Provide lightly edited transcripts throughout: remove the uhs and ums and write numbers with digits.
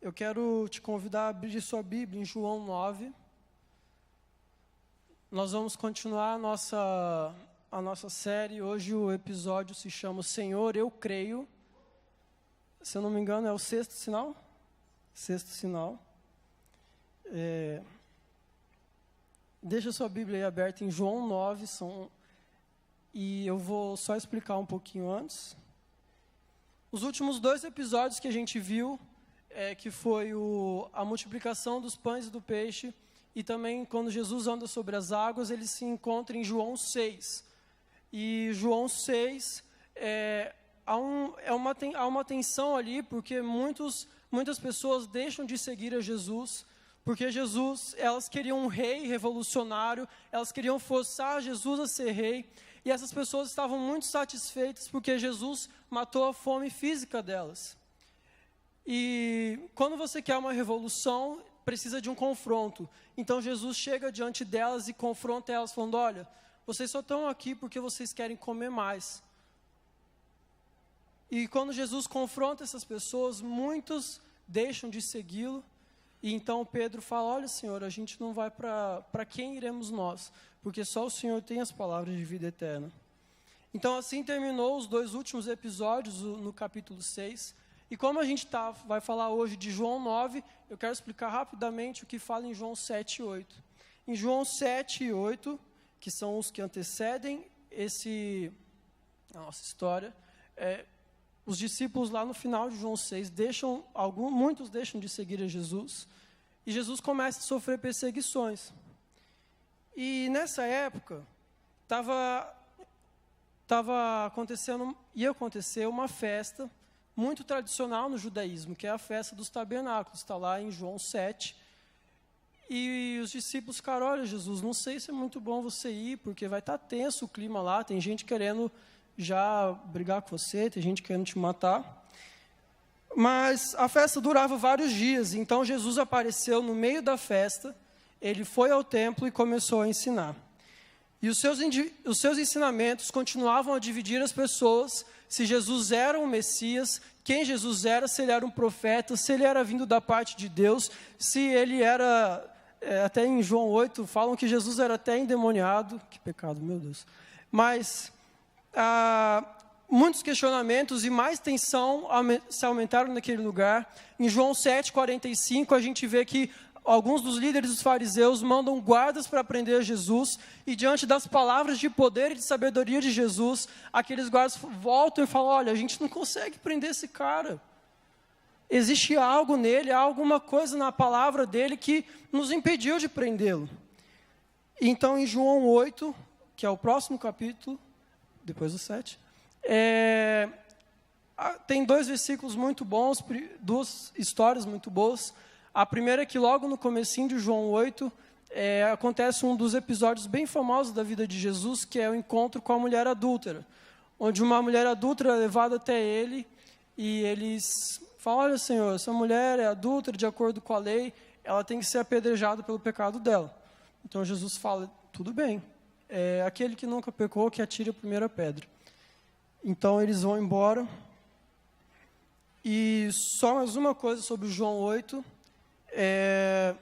Eu quero te convidar a abrir sua Bíblia em João 9. Nós vamos continuar a nossa série. Hoje o episódio se chama Senhor, eu creio. Se eu não me engano, é o sexto sinal? Sexto sinal. Deixa sua Bíblia aí aberta em João 9. E eu vou só explicar um pouquinho antes. Os últimos 2 episódios que a gente viu, que foi a multiplicação dos pães e do peixe, e também quando Jesus anda sobre as águas, ele se encontra em João 6. E João 6, há uma tensão ali, porque muitas pessoas deixam de seguir a Jesus, porque elas queriam um rei revolucionário, elas queriam forçar Jesus a ser rei, e essas pessoas estavam muito satisfeitas porque Jesus matou a fome física delas. E quando você quer uma revolução, precisa de um confronto. Então Jesus chega diante delas e confronta elas, falando: olha, vocês só estão aqui porque vocês querem comer mais. E quando Jesus confronta essas pessoas, muitos deixam de segui-lo. E então Pedro fala: olha, Senhor, a gente não vai para quem iremos nós? Porque só o Senhor tem as palavras de vida eterna. Então assim terminou os 2 últimos episódios no capítulo 6. E como a gente vai falar hoje de João 9, eu quero explicar rapidamente o que fala em João 7 e 8. Em João 7 e 8, que são os que antecedem a nossa história, os discípulos lá no final de João 6, muitos deixam de seguir a Jesus, e Jesus começa a sofrer perseguições. E nessa época, ia acontecer uma festa muito tradicional no judaísmo, que é a festa dos tabernáculos, está lá em João 7. E os discípulos ficaram: olha, Jesus, não sei se é muito bom você ir, porque vai estar tenso o clima lá, tem gente querendo já brigar com você, tem gente querendo te matar. Mas a festa durava vários dias, então Jesus apareceu no meio da festa, ele foi ao templo e começou a ensinar. E os seus ensinamentos continuavam a dividir as pessoas, se Jesus era um Messias, quem Jesus era, se ele era um profeta, se ele era vindo da parte de Deus, se ele era, até em João 8, falam que Jesus era até endemoniado. Que pecado, meu Deus. Mas muitos questionamentos e mais tensão se aumentaram naquele lugar. Em João 7:45, a gente vê que alguns dos líderes dos fariseus mandam guardas para prender Jesus, e diante das palavras de poder e de sabedoria de Jesus, aqueles guardas voltam e falam: olha, a gente não consegue prender esse cara. Existe algo nele, há alguma coisa na palavra dele que nos impediu de prendê-lo. Então em João 8, que é o próximo capítulo, depois do 7, tem 2 versículos muito bons, 2 histórias muito boas. A primeira é que logo no comecinho de João 8, acontece um dos episódios bem famosos da vida de Jesus, que é o encontro com a mulher adúltera, onde uma mulher adúltera é levada até ele, e eles falam: olha, Senhor, essa mulher é adúltera, de acordo com a lei, ela tem que ser apedrejada pelo pecado dela. Então Jesus fala: tudo bem, aquele que nunca pecou, que atire a primeira pedra. Então eles vão embora. E só mais uma coisa sobre João 8, é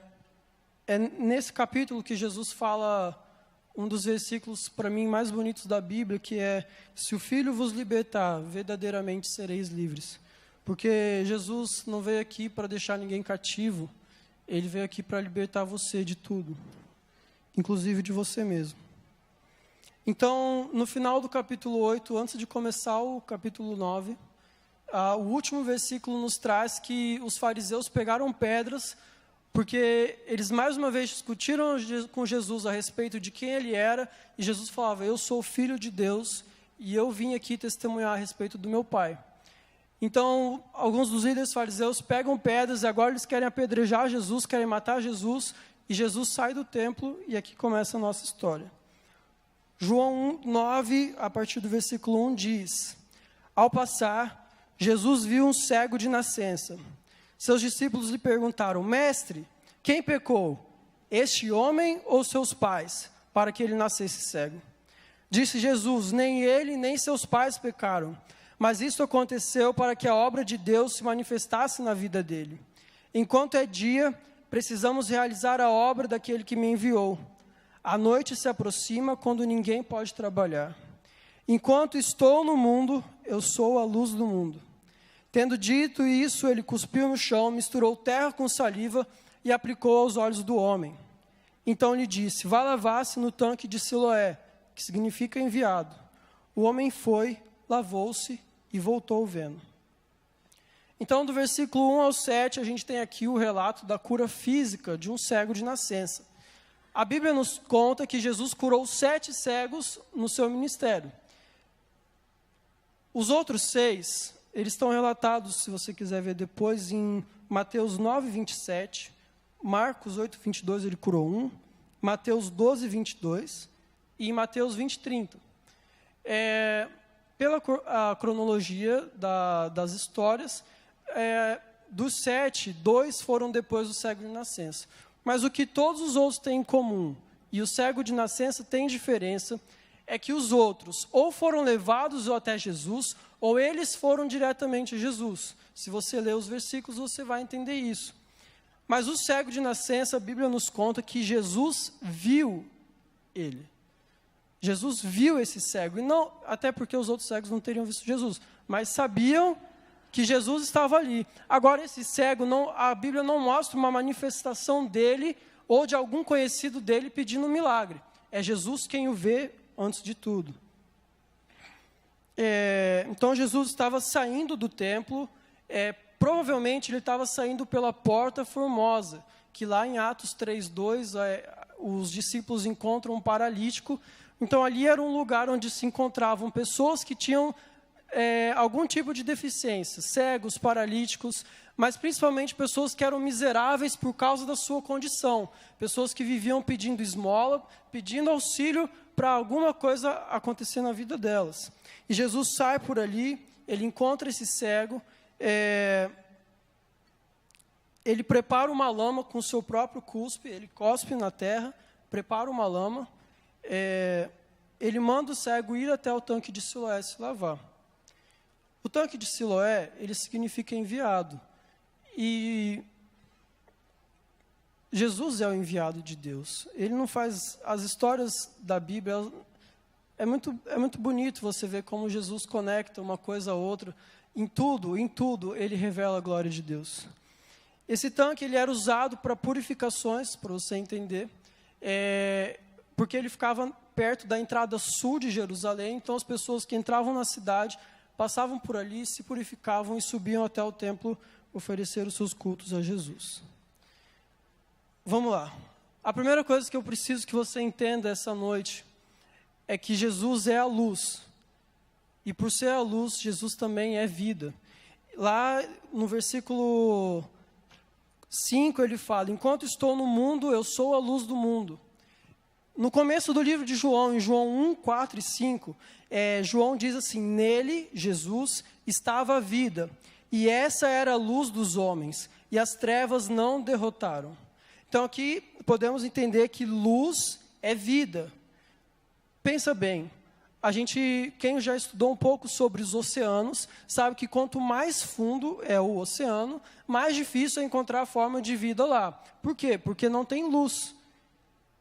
nesse capítulo que Jesus fala um dos versículos, para mim, mais bonitos da Bíblia, que é: se o Filho vos libertar, verdadeiramente sereis livres. Porque Jesus não veio aqui para deixar ninguém cativo, ele veio aqui para libertar você de tudo, inclusive de você mesmo. Então, no final do capítulo 8, antes de começar o capítulo 9, o último versículo nos traz que os fariseus pegaram pedras, porque eles mais uma vez discutiram com Jesus a respeito de quem ele era, e Jesus falava: eu sou o Filho de Deus, e eu vim aqui testemunhar a respeito do meu Pai. Então, alguns dos líderes fariseus pegam pedras, e agora eles querem apedrejar Jesus, querem matar Jesus, e Jesus sai do templo, e aqui começa a nossa história. João 9, a partir do versículo 1, diz: ao passar, Jesus viu um cego de nascença. Seus discípulos lhe perguntaram: mestre, quem pecou, este homem ou seus pais, para que ele nascesse cego? Disse Jesus: nem ele, nem seus pais pecaram, mas isso aconteceu para que a obra de Deus se manifestasse na vida dele. Enquanto é dia, precisamos realizar a obra daquele que me enviou. A noite se aproxima quando ninguém pode trabalhar. Enquanto estou no mundo, eu sou a luz do mundo. Tendo dito isso, ele cuspiu no chão, misturou terra com saliva e aplicou aos olhos do homem. Então lhe disse: vá lavar-se no tanque de Siloé, que significa enviado. O homem foi, lavou-se e voltou vendo. Então, do versículo 1 ao 7, a gente tem aqui o relato da cura física de um cego de nascença. A Bíblia nos conta que Jesus curou 7 cegos no seu ministério. Os outros 6, eles estão relatados, se você quiser ver depois, em Mateus 9, 27, Marcos 8, 22, ele curou 1, Mateus 12, 22 e em Mateus 20, 30. Pela a cronologia das histórias, dos 7, 2 foram depois do cego de nascença. Mas o que todos os outros têm em comum, e o cego de nascença tem diferença, é que os outros ou foram levados até Jesus, ou eles foram diretamente a Jesus. Se você ler os versículos, você vai entender isso. Mas o cego de nascença, a Bíblia nos conta que Jesus viu ele. Jesus viu esse cego, e não, até porque os outros cegos não teriam visto Jesus, mas sabiam que Jesus estava ali. Agora, esse cego, a Bíblia não mostra uma manifestação dele ou de algum conhecido dele pedindo um milagre. É Jesus quem o vê antes de tudo. Então, Jesus estava saindo do templo, provavelmente ele estava saindo pela Porta Formosa, que lá em Atos 3:2, os discípulos encontram um paralítico. Então, ali era um lugar onde se encontravam pessoas que tinham algum tipo de deficiência, cegos, paralíticos, mas principalmente pessoas que eram miseráveis por causa da sua condição, pessoas que viviam pedindo esmola, pedindo auxílio para alguma coisa acontecer na vida delas. E Jesus sai por ali, ele encontra esse cego, ele prepara uma lama com o seu próprio cuspe, ele cospe na terra, prepara uma lama, ele manda o cego ir até o tanque de Siloé se lavar. O tanque de Siloé, ele significa enviado. E Jesus é o enviado de Deus. Ele não faz... As histórias da Bíblia... É muito bonito você ver como Jesus conecta uma coisa a outra. Em tudo, ele revela a glória de Deus. Esse tanque, ele era usado para purificações, para você entender. Porque ele ficava perto da entrada sul de Jerusalém. Então, as pessoas que entravam na cidade... passavam por ali, se purificavam e subiam até o templo oferecer os seus cultos a Jesus. Vamos lá. A primeira coisa que eu preciso que você entenda essa noite é que Jesus é a luz. E por ser a luz, Jesus também é vida. Lá no versículo 5 ele fala: enquanto estou no mundo, eu sou a luz do mundo. No começo do livro de João, em João 1, 4 e 5, João diz assim: nele, Jesus, estava a vida, e essa era a luz dos homens, e as trevas não derrotaram. Então aqui podemos entender que luz é vida. Pensa bem, quem já estudou um pouco sobre os oceanos, sabe que quanto mais fundo é o oceano, mais difícil é encontrar forma de vida lá. Por quê? Porque não tem luz.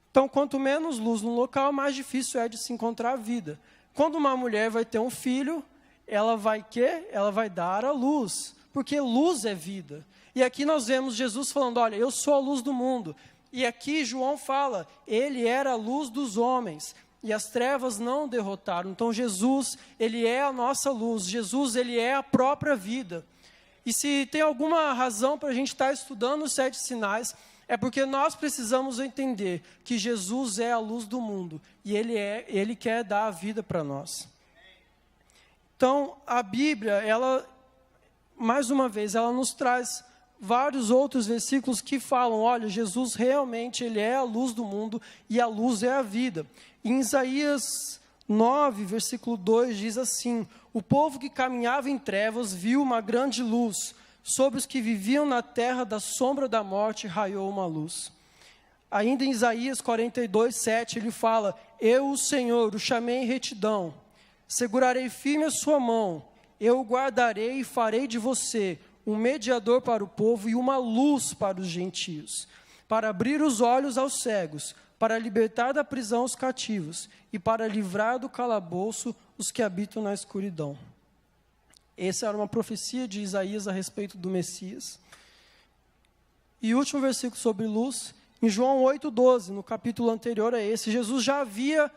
Então, quanto menos luz no local, mais difícil é de se encontrar vida. Quando uma mulher vai ter um filho, ela vai quê? Ela vai dar a luz, porque luz é vida. E aqui nós vemos Jesus falando: olha, eu sou a luz do mundo. E aqui João fala: ele era a luz dos homens, e as trevas não derrotaram. Então Jesus, ele é a nossa luz. Jesus, ele é a própria vida. E se tem alguma razão para a gente estar estudando os 7 sinais, é porque nós precisamos entender que Jesus é a luz do mundo. E Ele quer dar a vida para nós. Então, a Bíblia, mais uma vez, ela nos traz vários outros versículos que falam: olha, Jesus realmente, ele é a luz do mundo e a luz é a vida. Em Isaías 9, versículo 2, diz assim: o povo que caminhava em trevas viu uma grande luz. Sobre os que viviam na terra da sombra da morte, raiou uma luz. Ainda em Isaías 42, 7, ele fala: eu, o Senhor, o chamei em retidão. Segurarei firme a sua mão. Eu o guardarei e farei de você um mediador para o povo e uma luz para os gentios, para abrir os olhos aos cegos, para libertar da prisão os cativos e para livrar do calabouço os que habitam na escuridão. Essa era uma profecia de Isaías a respeito do Messias. E o último versículo sobre luz, em João 8,12, no capítulo anterior a esse, Jesus já havia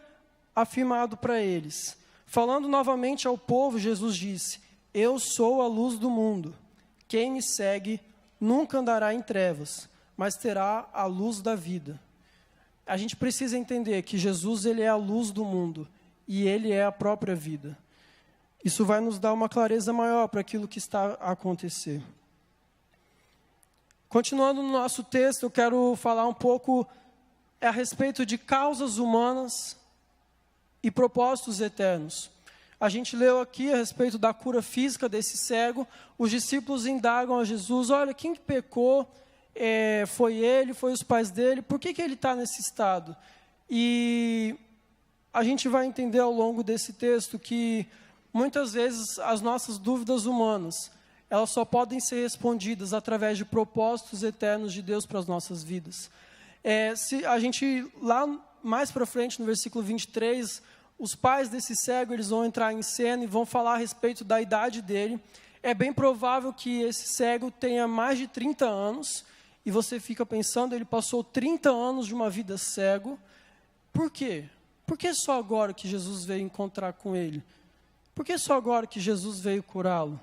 afirmado para eles. Falando novamente ao povo, Jesus disse: eu sou a luz do mundo. Quem me segue nunca andará em trevas, mas terá a luz da vida. A gente precisa entender que Jesus, ele é a luz do mundo e ele é a própria vida. Isso vai nos dar uma clareza maior para aquilo que está a acontecer. Continuando no nosso texto, eu quero falar um pouco a respeito de causas humanas e propósitos eternos. A gente leu aqui a respeito da cura física desse cego. Os discípulos indagam a Jesus: olha, quem que pecou? Foi ele, foi os pais dele? Por que ele está nesse estado? E a gente vai entender ao longo desse texto que muitas vezes as nossas dúvidas humanas, elas só podem ser respondidas através de propósitos eternos de Deus para as nossas vidas. Se a gente, lá mais para frente, no versículo 23, os pais desse cego, eles vão entrar em cena e vão falar a respeito da idade dele. É bem provável que esse cego tenha mais de 30 anos, e você fica pensando, ele passou 30 anos de uma vida cego. Por quê? Por que só agora que Jesus veio encontrar com ele? Por que só agora que Jesus veio curá-lo?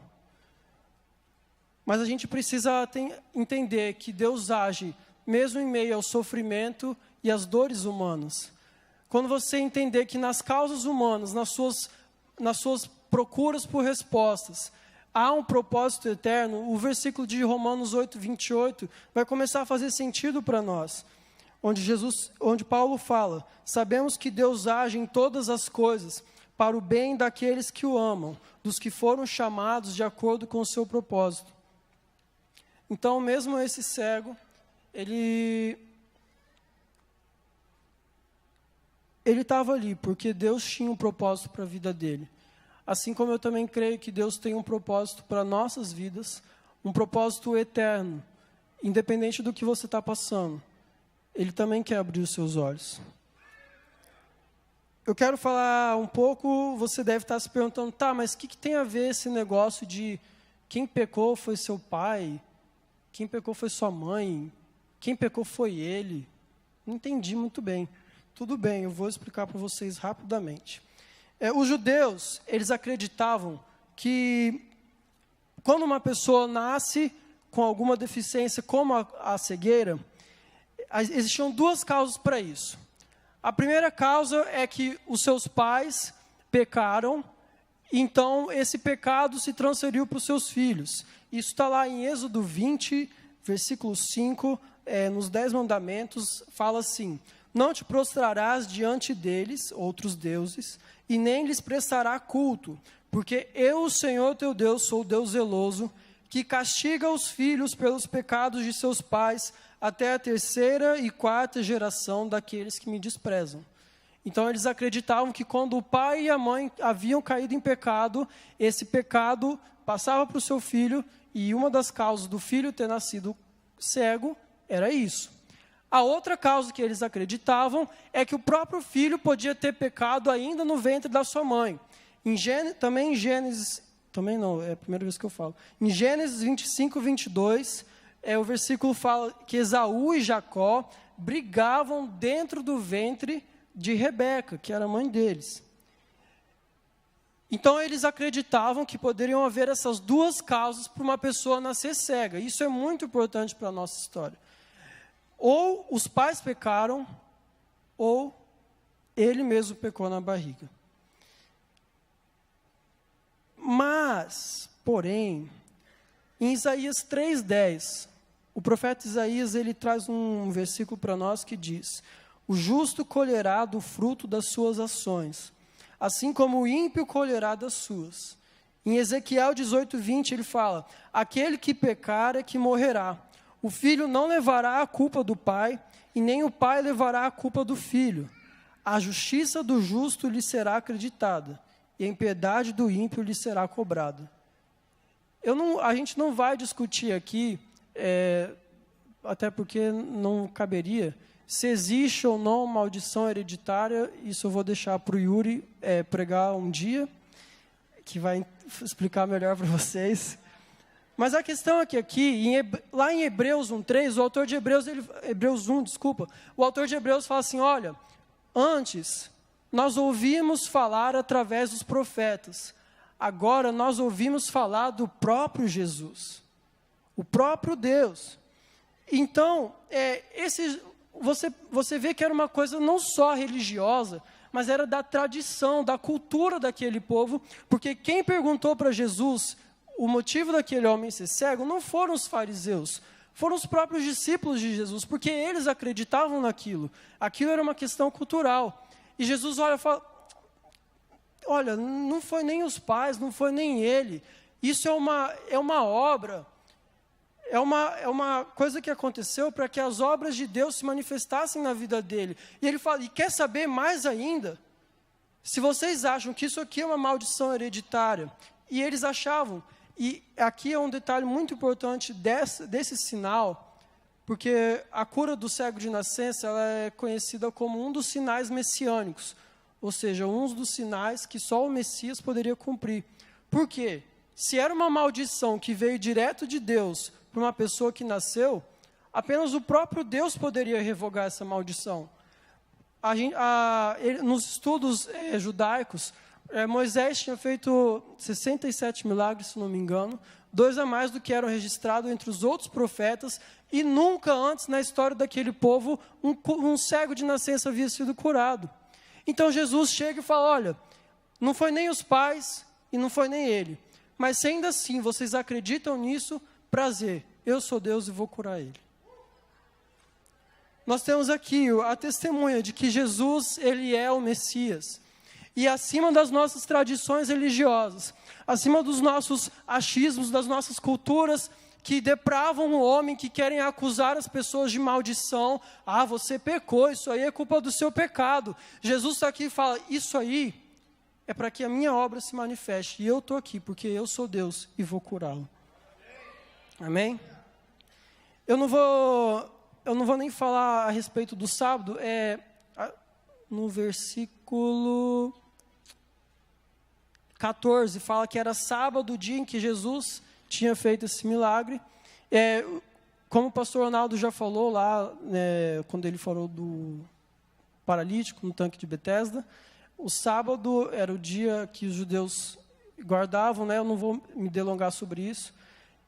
Mas a gente precisa entender que Deus age mesmo em meio ao sofrimento e às dores humanas. Quando você entender que nas causas humanas, nas suas procuras por respostas, há um propósito eterno, o versículo de Romanos 8:28 vai começar a fazer sentido para nós. Onde Paulo fala: sabemos que Deus age em todas as coisas para o bem daqueles que o amam, dos que foram chamados de acordo com o seu propósito. Então, mesmo esse cego, ele estava ali porque Deus tinha um propósito para a vida dele. Assim como eu também creio que Deus tem um propósito para nossas vidas, um propósito eterno, independente do que você está passando. Ele também quer abrir os seus olhos. Eu quero falar um pouco, você deve estar se perguntando, tá, mas o que tem a ver esse negócio de quem pecou foi seu pai, quem pecou foi sua mãe, quem pecou foi ele? Não entendi muito bem. Tudo bem, eu vou explicar para vocês rapidamente. Os judeus, eles acreditavam que quando uma pessoa nasce com alguma deficiência, como a cegueira, existiam duas causas para isso. A primeira causa é que os seus pais pecaram, então esse pecado se transferiu para os seus filhos. Isso está lá em Êxodo 20, versículo 5, nos 10 mandamentos, fala assim: não te prostrarás diante deles, outros deuses, e nem lhes prestará culto, porque eu, o Senhor teu Deus, sou o Deus zeloso, que castiga os filhos pelos pecados de seus pais, até a 3ª e 4ª geração daqueles que me desprezam. Então, eles acreditavam que quando o pai e a mãe haviam caído em pecado, esse pecado passava para o seu filho, e uma das causas do filho ter nascido cego era isso. A outra causa que eles acreditavam é que o próprio filho podia ter pecado ainda no ventre da sua mãe. Também em Gênesis, também não, é a primeira vez que eu falo. Em Gênesis 25, 22, o versículo fala que Esaú e Jacó brigavam dentro do ventre de Rebeca, que era a mãe deles. Então, eles acreditavam que poderiam haver essas duas causas para uma pessoa nascer cega. Isso é muito importante para a nossa história. Ou os pais pecaram, ou ele mesmo pecou na barriga. Mas, porém, em Isaías 3:10, o profeta Isaías, ele traz um versículo para nós que diz: o justo colherá do fruto das suas ações, assim como o ímpio colherá das suas. Em Ezequiel 18:20 ele fala: aquele que pecar é que morrerá. O filho não levará a culpa do pai, e nem o pai levará a culpa do filho. A justiça do justo lhe será acreditada, e a impiedade do ímpio lhe será cobrada. A gente não vai discutir aqui, até porque não caberia, se existe ou não maldição hereditária. Isso eu vou deixar para o Yuri pregar um dia, que vai explicar melhor para vocês. Mas a questão é que aqui, lá em Hebreus 1:3, o autor de Hebreus 1, desculpa, o autor de Hebreus fala assim, olha, antes nós ouvimos falar através dos profetas, agora nós ouvimos falar do próprio Jesus, o próprio Deus. Então, você vê que era uma coisa não só religiosa, mas era da tradição, da cultura daquele povo, porque quem perguntou para Jesus o motivo daquele homem ser cego não foram os fariseus, foram os próprios discípulos de Jesus, porque eles acreditavam naquilo. Aquilo era uma questão cultural. E Jesus olha e fala, olha, não foi nem os pais, não foi nem ele. Isso é uma obra, é uma coisa que aconteceu para que as obras de Deus se manifestassem na vida dele. E ele fala, e quer saber mais ainda? Se vocês acham que isso aqui é uma maldição hereditária, e eles achavam, e aqui é um detalhe muito importante desse sinal, porque a cura do cego de nascença ela é conhecida como um dos sinais messiânicos, ou seja, um dos sinais que só o Messias poderia cumprir. Por quê? Se era uma maldição que veio direto de Deus para uma pessoa que nasceu, apenas o próprio Deus poderia revogar essa maldição. Nos estudos judaicos, Moisés tinha feito 67 milagres, se não me engano, 2 a mais do que eram registrados entre os outros profetas, e nunca antes na história daquele povo um cego de nascença havia sido curado. Então Jesus chega e fala, olha, não foi nem os pais e não foi nem ele, mas se ainda assim vocês acreditam nisso, prazer, eu sou Deus e vou curar ele. Nós temos aqui a testemunha de que Jesus, ele é o Messias. E acima das nossas tradições religiosas, acima dos nossos achismos, das nossas culturas que depravam o homem, que querem acusar as pessoas de maldição. Ah, você pecou, isso aí é culpa do seu pecado. Jesus está aqui e fala, isso aí é para que a minha obra se manifeste. E eu estou aqui porque eu sou Deus e vou curá-lo. Amém? Eu não vou nem falar a respeito do sábado, no versículo 14, fala que era sábado, o dia em que Jesus tinha feito esse milagre. Como o pastor Ronaldo já falou lá, quando ele falou do paralítico no tanque de Betesda, o sábado era o dia que os judeus guardavam, eu não vou me delongar sobre isso,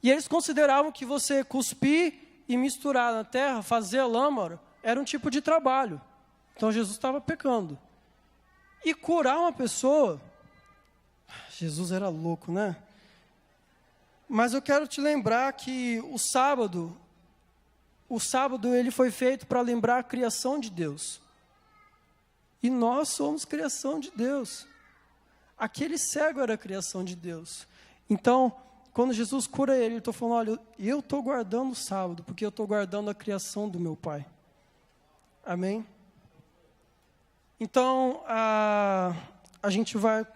e eles consideravam que você cuspir e misturar na terra, fazer a lama, era um tipo de trabalho. Então Jesus estava pecando. E curar uma pessoa, Jesus era louco, né? Mas eu quero te lembrar que o sábado ele foi feito para lembrar a criação de Deus. E nós somos criação de Deus. Aquele cego era a criação de Deus. Então, quando Jesus cura ele está falando, olha, eu estou guardando o sábado, porque eu estou guardando a criação do meu Pai. Amém? Então, a gente vai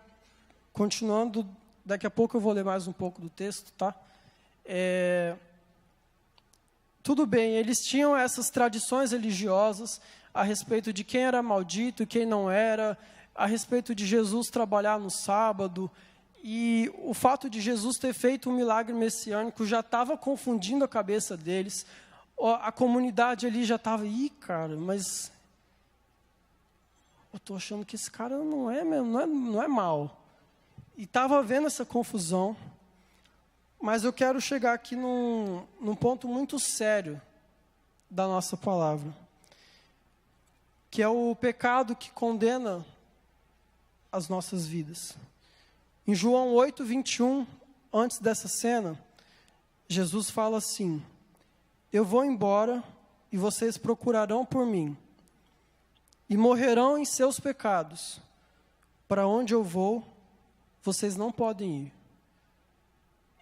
continuando, daqui a pouco eu vou ler mais um pouco do texto, tá? Tudo bem, eles tinham essas tradições religiosas a respeito de quem era maldito e quem não era, a respeito de Jesus trabalhar no sábado, e o fato de Jesus ter feito um milagre messiânico já estava confundindo a cabeça deles. A comunidade ali já estava, cara, mas eu estou achando que esse cara não é mesmo, não é mal. E estava havendo essa confusão, mas eu quero chegar aqui num ponto muito sério da nossa palavra, que é o pecado que condena as nossas vidas. Em João 8:21, antes dessa cena, Jesus fala assim, eu vou embora e vocês procurarão por mim, e morrerão em seus pecados. Para onde eu vou, vocês não podem ir.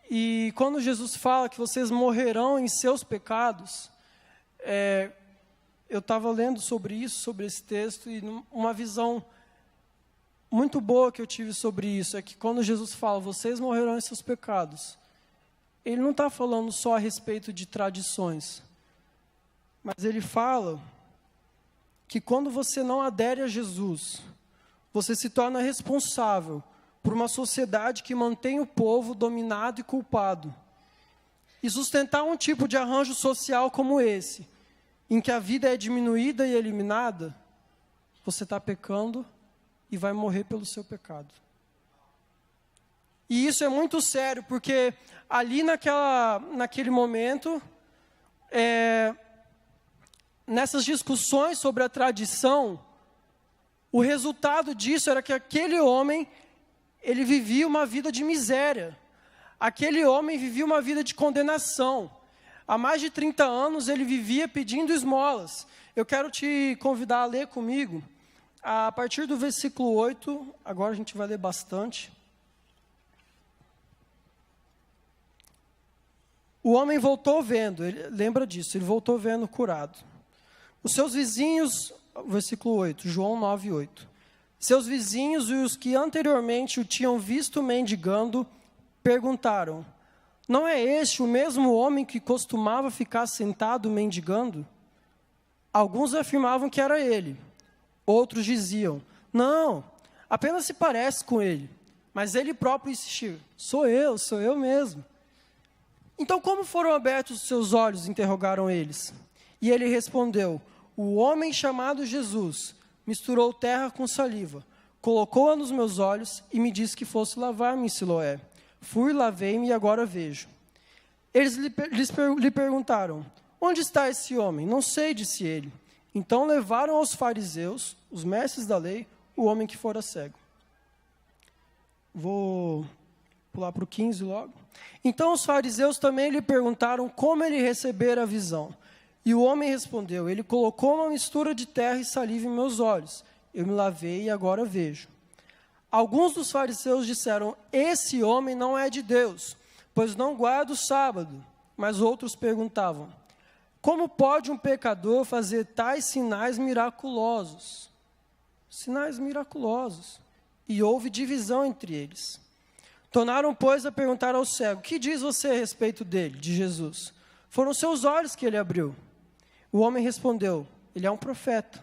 E quando Jesus fala que vocês morrerão em seus pecados, eu estava lendo sobre isso, sobre esse texto, e uma visão muito boa que eu tive sobre isso, é que quando Jesus fala, vocês morrerão em seus pecados, ele não está falando só a respeito de tradições, mas ele fala que quando você não adere a Jesus, você se torna responsável por uma sociedade que mantém o povo dominado e culpado. E sustentar um tipo de arranjo social como esse, em que a vida é diminuída e eliminada, você está pecando e vai morrer pelo seu pecado. E isso é muito sério, porque ali naquele momento, nessas discussões sobre a tradição, o resultado disso era que aquele homem, ele vivia uma vida de miséria. Aquele homem vivia uma vida de condenação. Há mais de 30 anos ele vivia pedindo esmolas. Eu quero te convidar a ler comigo, a partir do versículo 8, agora a gente vai ler bastante. O homem voltou vendo, lembra disso, ele voltou vendo curado. Os seus vizinhos, versículo 8, João 9, 8. Seus vizinhos e os que anteriormente o tinham visto mendigando, perguntaram: não é este o mesmo homem que costumava ficar sentado mendigando? Alguns afirmavam que era ele. Outros diziam: não, apenas se parece com ele. Mas ele próprio insistiu: sou eu mesmo. Então, como foram abertos os seus olhos? Interrogaram eles. E ele respondeu: o homem chamado Jesus misturou terra com saliva, colocou-a nos meus olhos e me disse que fosse lavar-me em Siloé. Fui, lavei-me e agora vejo. Eles lhe perguntaram: onde está esse homem? Não sei, disse ele. Então levaram aos fariseus, os mestres da lei, o homem que fora cego. Vou pular para o 15 logo. Então os fariseus também lhe perguntaram como ele recebera a visão. E o homem respondeu: ele colocou uma mistura de terra e saliva em meus olhos. Eu me lavei e agora vejo. Alguns dos fariseus disseram: esse homem não é de Deus, pois não guarda o sábado. Mas outros perguntavam: como pode um pecador fazer tais sinais miraculosos? Sinais miraculosos. E houve divisão entre eles. Tornaram, pois, a perguntar ao cego: que diz você a respeito dele, de Jesus? Foram seus olhos que ele abriu. O homem respondeu: ele é um profeta.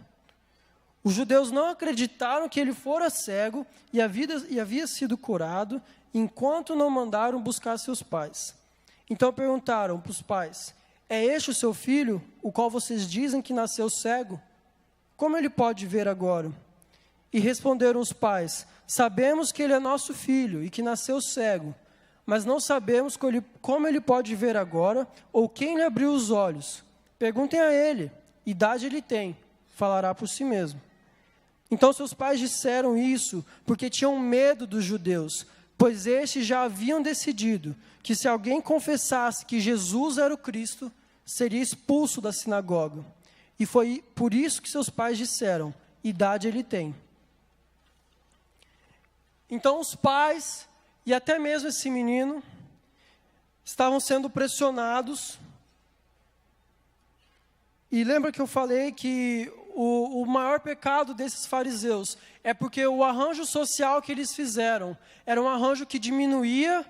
Os judeus não acreditaram que ele fora cego e havia sido curado, enquanto não mandaram buscar seus pais. Então perguntaram para os pais: é este o seu filho, o qual vocês dizem que nasceu cego? Como ele pode ver agora? E responderam os pais: sabemos que ele é nosso filho e que nasceu cego, mas não sabemos como ele pode ver agora ou quem lhe abriu os olhos. Perguntem a ele, idade ele tem, falará por si mesmo. Então seus pais disseram isso porque tinham medo dos judeus, pois estes já haviam decidido que se alguém confessasse que Jesus era o Cristo, seria expulso da sinagoga. E foi por isso que seus pais disseram: idade ele tem. Então os pais, e até mesmo esse menino, estavam sendo pressionados. E lembra que eu falei que o maior pecado desses fariseus é porque o arranjo social que eles fizeram era um arranjo que diminuía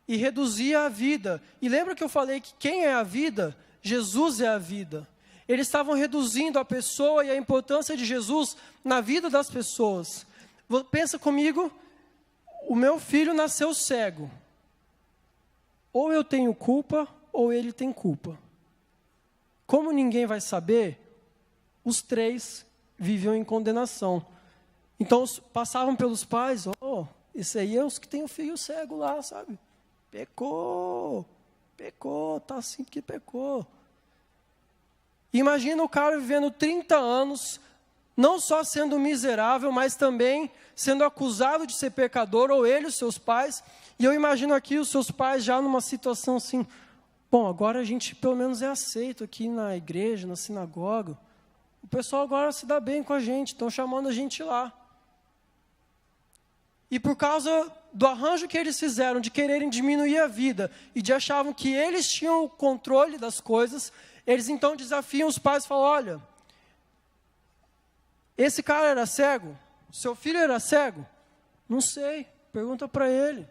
e reduzia a vida. E lembra que eu falei que quem é a vida? Jesus é a vida. Eles estavam reduzindo a pessoa e a importância de Jesus na vida das pessoas. Pensa comigo, o meu filho nasceu cego. Ou eu tenho culpa, ou ele tem culpa. Como ninguém vai saber, os três viviam em condenação. Então, passavam pelos pais: esse aí é os que tem o filho cego lá, sabe? Pecou, tá assim porque pecou. Imagina o cara vivendo 30 anos, não só sendo miserável, mas também sendo acusado de ser pecador, ou ele e os seus pais. E eu imagino aqui os seus pais já numa situação assim: bom, agora a gente pelo menos é aceito aqui na igreja, na sinagoga. O pessoal agora se dá bem com a gente, estão chamando a gente lá. E por causa do arranjo que eles fizeram, de quererem diminuir a vida, e de achavam que eles tinham o controle das coisas, eles então desafiam os pais e falam: olha, esse cara era cego? Seu filho era cego? Não sei, pergunta para ele.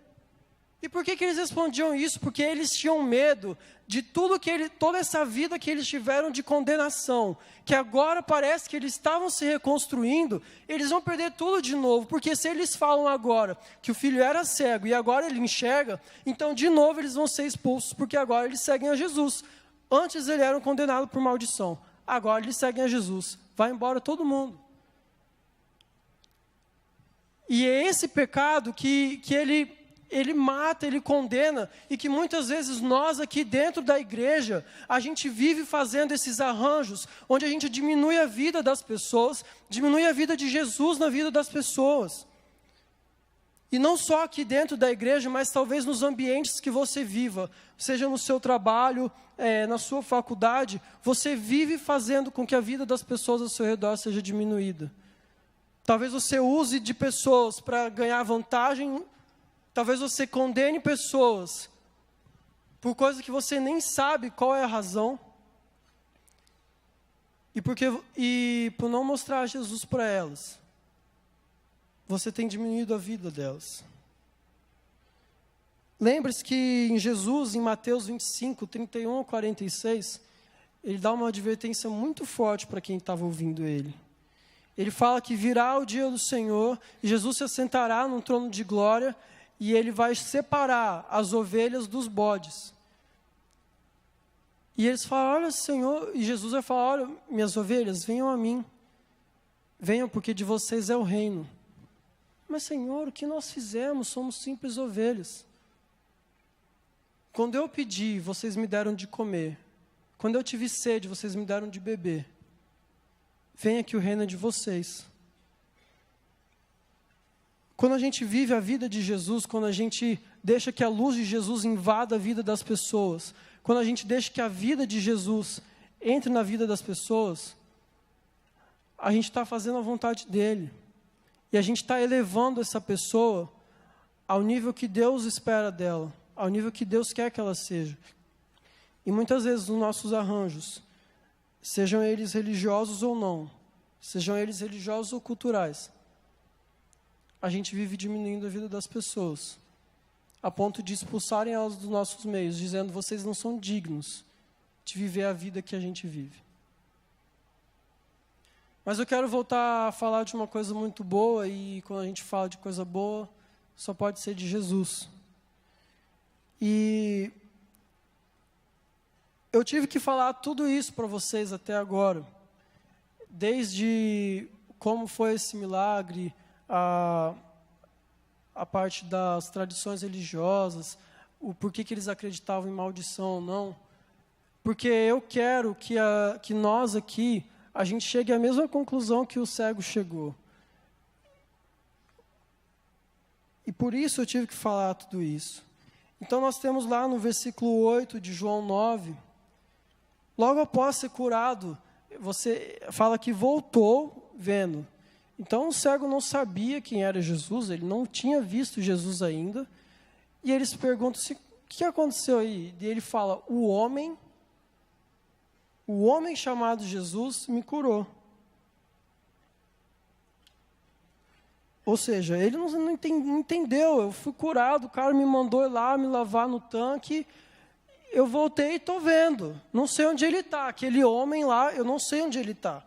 E por que eles respondiam isso? Porque eles tinham medo de toda essa vida que eles tiveram de condenação, que agora parece que eles estavam se reconstruindo, eles vão perder tudo de novo, porque se eles falam agora que o filho era cego e agora ele enxerga, então de novo eles vão ser expulsos, porque agora eles seguem a Jesus. Antes eles eram condenados por maldição, agora eles seguem a Jesus. Vai embora todo mundo. E é esse pecado que ele mata, ele condena, e que muitas vezes nós aqui dentro da igreja, a gente vive fazendo esses arranjos, onde a gente diminui a vida das pessoas, diminui a vida de Jesus na vida das pessoas. E não só aqui dentro da igreja, mas talvez nos ambientes que você viva, seja no seu trabalho, na sua faculdade, você vive fazendo com que a vida das pessoas ao seu redor seja diminuída. Talvez você use de pessoas para ganhar vantagem. Talvez você condene pessoas por coisas que você nem sabe qual é a razão. E por não mostrar Jesus para elas, você tem diminuído a vida delas. Lembre-se que em Jesus, em Mateus 25, 31 a 46, ele dá uma advertência muito forte para quem estava ouvindo ele. Ele fala que virá o dia do Senhor, e Jesus se assentará num trono de glória, e ele vai separar as ovelhas dos bodes. E eles falam, olha Senhor, e Jesus vai falar, olha, minhas ovelhas, venham a mim. Venham, porque de vocês é o reino. Mas Senhor, o que nós fizemos? Somos simples ovelhas. Quando eu pedi, vocês me deram de comer. Quando eu tive sede, vocês me deram de beber. Venha que o reino é de vocês. Quando a gente vive a vida de Jesus, quando a gente deixa que a luz de Jesus invada a vida das pessoas, quando a gente deixa que a vida de Jesus entre na vida das pessoas, a gente está fazendo a vontade dele. E a gente está elevando essa pessoa ao nível que Deus espera dela, ao nível que Deus quer que ela seja. E muitas vezes os nossos arranjos, sejam eles religiosos ou não, sejam eles religiosos ou culturais, a gente vive diminuindo a vida das pessoas, a ponto de expulsarem elas dos nossos meios, dizendo, vocês não são dignos de viver a vida que a gente vive. Mas eu quero voltar a falar de uma coisa muito boa, e quando a gente fala de coisa boa, só pode ser de Jesus. E eu tive que falar tudo isso para vocês até agora, desde como foi esse milagre, a parte das tradições religiosas, o porquê que eles acreditavam em maldição ou não, porque eu quero que nós aqui, a gente chegue à mesma conclusão que o cego chegou. E por isso eu tive que falar tudo isso. Então nós temos lá no versículo 8 de João 9, logo após ser curado, você fala que voltou vendo. Então o cego não sabia quem era Jesus, ele não tinha visto Jesus ainda. E eles perguntam, o que aconteceu aí? E ele fala, o homem chamado Jesus me curou. Ou seja, ele não entendeu, eu fui curado, o cara me mandou ir lá me lavar no tanque, eu voltei e estou vendo, não sei onde ele está, aquele homem lá, eu não sei onde ele está.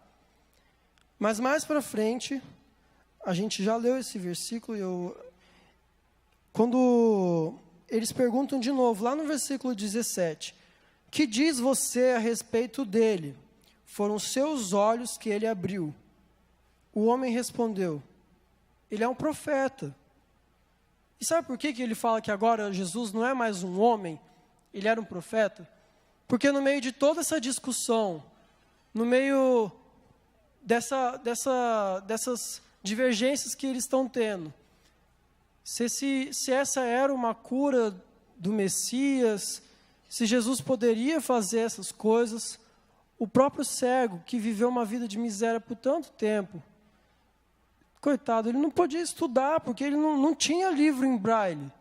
Mas mais para frente, a gente já leu esse versículo, quando eles perguntam de novo, lá no versículo 17, que diz você a respeito dele? Foram seus olhos que ele abriu. O homem respondeu, ele é um profeta. E sabe por que ele fala que agora Jesus não é mais um homem, ele era um profeta? Porque no meio de toda essa discussão, no meio dessas divergências que eles estão tendo, se essa era uma cura do Messias, se Jesus poderia fazer essas coisas, o próprio cego, que viveu uma vida de miséria por tanto tempo, coitado, ele não podia estudar, porque ele não tinha livro em braille.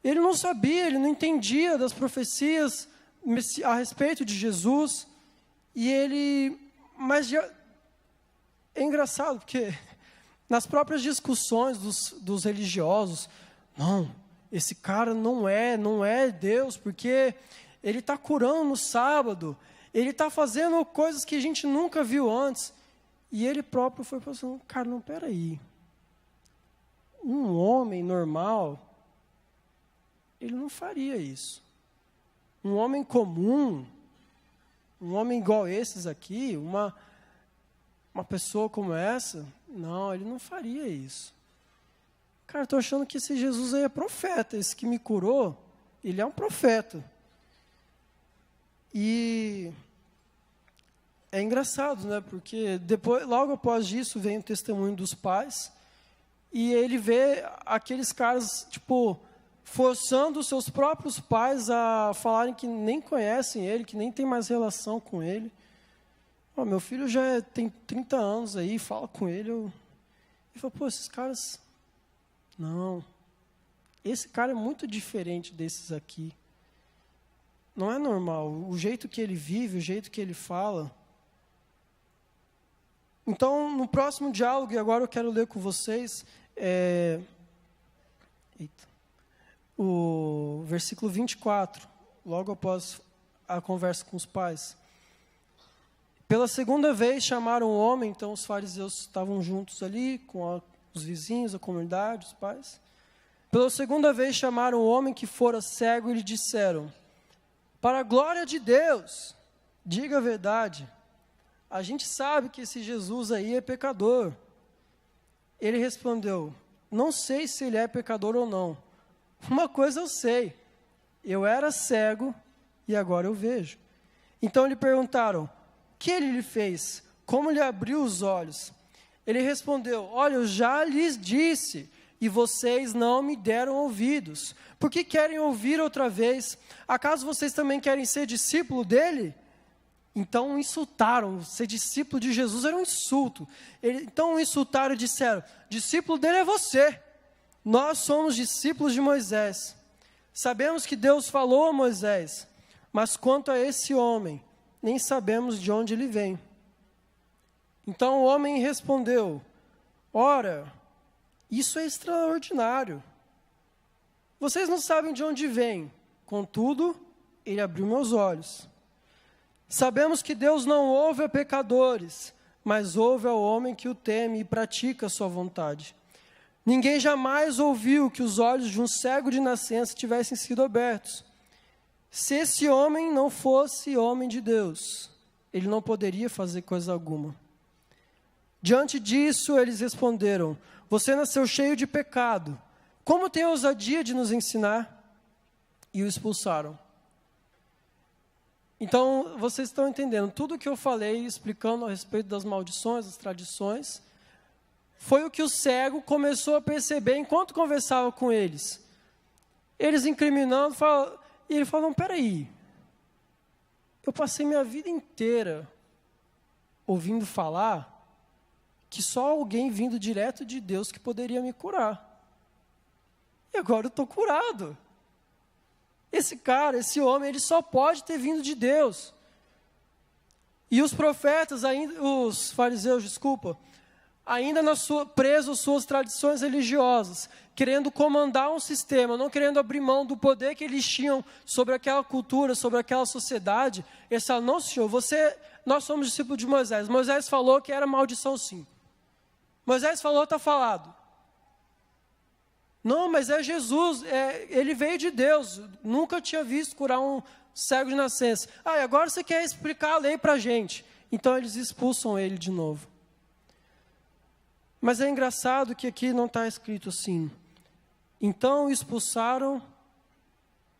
Ele não sabia, ele não entendia das profecias a respeito de Jesus. Mas é engraçado, porque nas próprias discussões dos religiosos, não, esse cara não é Deus, porque ele está curando no sábado, ele está fazendo coisas que a gente nunca viu antes. E ele próprio foi pensando, cara, não, peraí. Um homem normal, ele não faria isso. Um homem comum, um homem igual esses aqui, uma pessoa como essa, não, ele não faria isso. Cara, estou achando que esse Jesus aí é profeta, esse que me curou, ele é um profeta. E é engraçado, né? Porque depois, logo após isso, vem o testemunho dos pais, e ele vê aqueles caras, tipo, forçando os seus próprios pais a falarem que nem conhecem ele, que nem tem mais relação com ele. Oh, meu filho já tem 30 anos aí, fala com ele. Ele fala, pô, esses caras... Não, esse cara é muito diferente desses aqui. Não é normal. O jeito que ele vive, o jeito que ele fala. Então, no próximo diálogo, e agora eu quero ler com vocês, o versículo 24, logo após a conversa com os pais. Pela segunda vez chamaram o homem, então os fariseus estavam juntos ali, com os vizinhos, a comunidade, os pais. Pela segunda vez chamaram o homem que fora cego e lhe disseram, para a glória de Deus, diga a verdade. A gente sabe que esse Jesus aí é pecador. Ele respondeu, não sei se ele é pecador ou não. Uma coisa eu sei, eu era cego e agora eu vejo. Então lhe perguntaram, o que ele lhe fez? Como lhe abriu os olhos? Ele respondeu, olha, eu já lhes disse, e vocês não me deram ouvidos. Por que querem ouvir outra vez? Acaso vocês também querem ser discípulo dele? Então insultaram, ser discípulo de Jesus era um insulto. Então insultaram e disseram, discípulo dele é você. Nós somos discípulos de Moisés. Sabemos que Deus falou a Moisés, mas quanto a esse homem, nem sabemos de onde ele vem. Então o homem respondeu, ora, isso é extraordinário. Vocês não sabem de onde vem, contudo, ele abriu meus olhos. Sabemos que Deus não ouve a pecadores, mas ouve ao homem que o teme e pratica a sua vontade. Ninguém jamais ouviu que os olhos de um cego de nascença tivessem sido abertos. Se esse homem não fosse homem de Deus, ele não poderia fazer coisa alguma. Diante disso, eles responderam, você nasceu cheio de pecado. Como tem a ousadia de nos ensinar? E o expulsaram. Então, vocês estão entendendo, tudo o que eu falei, explicando a respeito das maldições, das tradições, foi o que o cego começou a perceber enquanto conversava com eles. Eles incriminando, e ele falou, não, peraí, eu passei minha vida inteira ouvindo falar que só alguém vindo direto de Deus que poderia me curar. E agora eu estou curado. Esse cara, esse homem, ele só pode ter vindo de Deus. E os profetas, os fariseus, ainda presos às suas tradições religiosas, querendo comandar um sistema, não querendo abrir mão do poder que eles tinham sobre aquela cultura, sobre aquela sociedade, eles falaram, não senhor, nós somos discípulos de Moisés. Moisés falou que era maldição sim. Moisés falou, está falado. Não, mas é Jesus, ele veio de Deus, nunca tinha visto curar um cego de nascença. E agora você quer explicar a lei para a gente. Então eles expulsam ele de novo. Mas é engraçado que aqui não está escrito assim. Então o expulsaram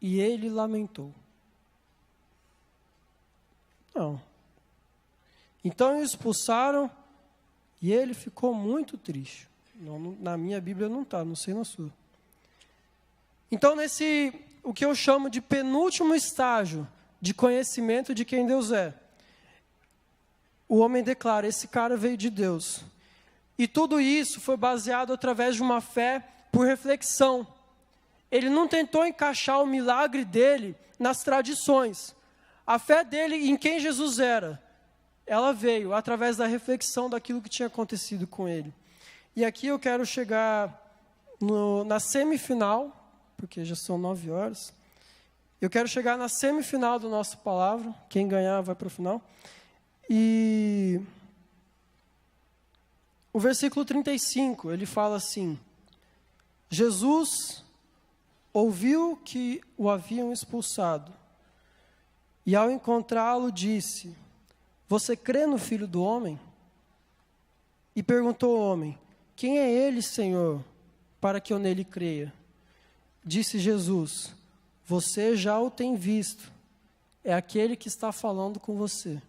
e ele lamentou. Não. Então o expulsaram e ele ficou muito triste. Na minha Bíblia não está, não sei na sua. Então, o que eu chamo de penúltimo estágio de conhecimento de quem Deus é, o homem declara, esse cara veio de Deus. E tudo isso foi baseado através de uma fé por reflexão. Ele não tentou encaixar o milagre dele nas tradições. A fé dele em quem Jesus era, ela veio através da reflexão daquilo que tinha acontecido com ele. E aqui eu quero chegar na semifinal, porque já são 9 horas. Eu quero chegar na semifinal da nossa palavra. Quem ganhar vai para o final. E o versículo 35, ele fala assim: Jesus ouviu que o haviam expulsado, e ao encontrá-lo disse: Você crê no Filho do Homem? E perguntou ao homem: Quem é ele, Senhor, para que eu nele creia? Disse Jesus: Você já o tem visto, é aquele que está falando com você.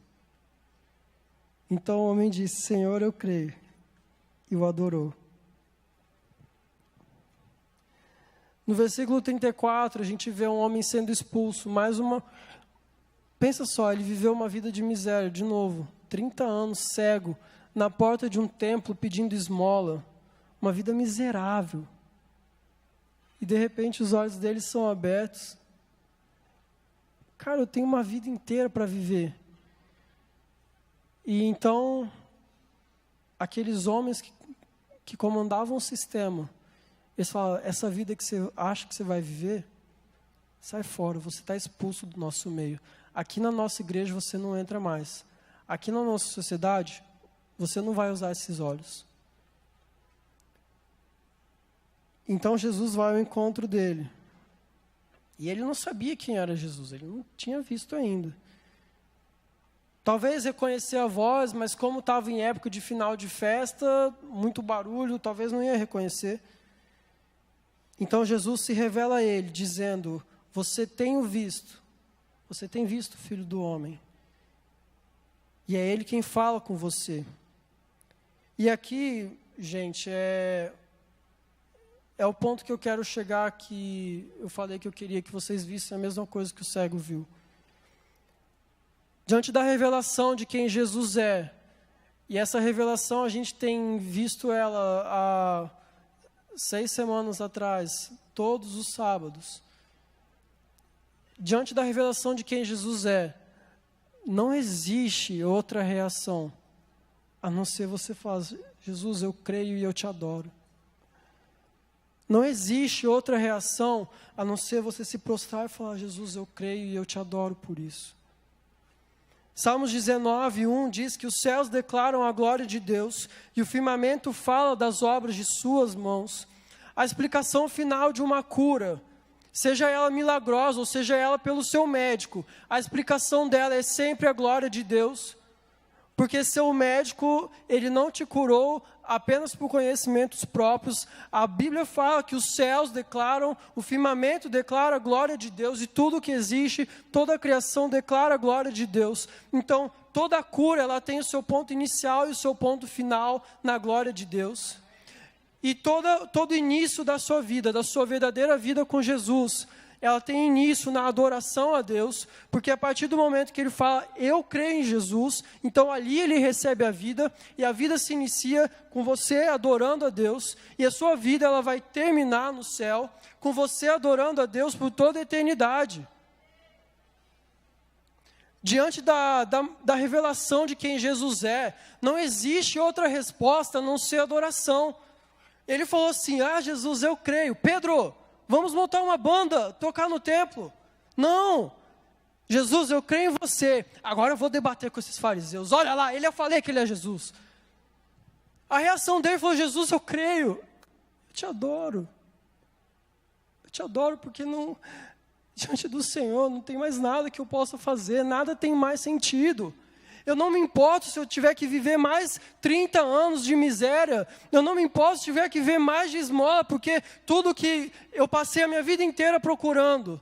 Então o homem disse: Senhor, eu creio. E o adorou. No versículo 34, a gente vê um homem sendo expulso. Pensa só, ele viveu uma vida de miséria, de novo. 30 anos, cego, na porta de um templo pedindo esmola. Uma vida miserável. E de repente os olhos dele são abertos. Cara, eu tenho uma vida inteira para viver. E então, aqueles homens que comandavam o sistema, eles falam: essa vida que você acha que você vai viver, sai fora, você está expulso do nosso meio. Aqui na nossa igreja você não entra mais. Aqui na nossa sociedade, você não vai usar esses olhos. Então Jesus vai ao encontro dele. E ele não sabia quem era Jesus, ele não tinha visto ainda. Talvez reconhecer a voz, mas como estava em época de final de festa, muito barulho, talvez não ia reconhecer. Então Jesus se revela a ele, dizendo: Você tem o visto o Filho do Homem. E é ele quem fala com você. E aqui, gente, é o ponto que eu quero chegar, que eu falei que eu queria que vocês vissem a mesma coisa que o cego viu. Diante da revelação de quem Jesus é, e essa revelação a gente tem visto ela há 6 semanas atrás, todos os sábados. Diante da revelação de quem Jesus é, não existe outra reação, a não ser você falar: Jesus, eu creio e eu te adoro. Não existe outra reação, a não ser você se prostrar e falar: Jesus, eu creio e eu te adoro por isso. Salmos 19:1 diz que os céus declaram a glória de Deus e o firmamento fala das obras de suas mãos. A explicação final de uma cura, seja ela milagrosa ou seja ela pelo seu médico, a explicação dela é sempre a glória de Deus, porque seu médico, ele não te curou apenas por conhecimentos próprios. A Bíblia fala que os céus declaram, o firmamento declara a glória de Deus, e tudo que existe, toda a criação declara a glória de Deus. Então, toda cura, ela tem o seu ponto inicial e o seu ponto final na glória de Deus. E todo início da sua vida, da sua verdadeira vida com Jesus, ela tem início na adoração a Deus, porque a partir do momento que ele fala: eu creio em Jesus, então ali ele recebe a vida, e a vida se inicia com você adorando a Deus, e a sua vida ela vai terminar no céu, com você adorando a Deus por toda a eternidade. Diante da revelação de quem Jesus é, não existe outra resposta a não ser adoração. Ele falou assim: Jesus, eu creio. Pedro, vamos montar uma banda, tocar no templo. Não. Jesus, eu creio em você. Agora eu vou debater com esses fariseus. Olha lá, eu falei que ele é Jesus. A reação dele foi: Jesus, eu creio. Eu te adoro. Eu te adoro porque diante do Senhor não tem mais nada que eu possa fazer. Nada tem mais sentido. Eu não me importo se eu tiver que viver mais 30 anos de miséria. Eu não me importo se tiver que viver mais de esmola, porque tudo que eu passei a minha vida inteira procurando,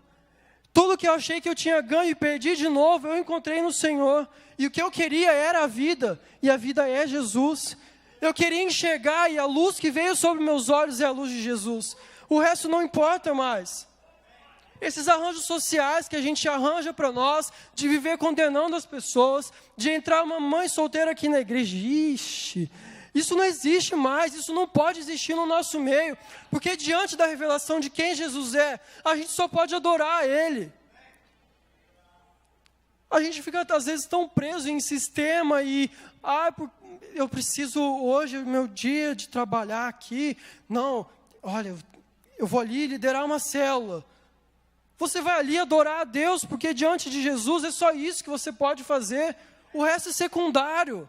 tudo que eu achei que eu tinha ganho e perdi de novo, eu encontrei no Senhor. E o que eu queria era a vida, e a vida é Jesus. Eu queria enxergar, e a luz que veio sobre meus olhos é a luz de Jesus. O resto não importa mais. Esses arranjos sociais que a gente arranja para nós, de viver condenando as pessoas, de entrar uma mãe solteira aqui na igreja, isso não existe mais, isso não pode existir no nosso meio, porque diante da revelação de quem Jesus é, a gente só pode adorar a Ele. A gente fica às vezes tão preso em sistema e, eu preciso hoje, meu dia de trabalhar aqui, não. olha, eu vou ali liderar uma célula. Você vai ali adorar a Deus, porque diante de Jesus é só isso que você pode fazer. O resto é secundário.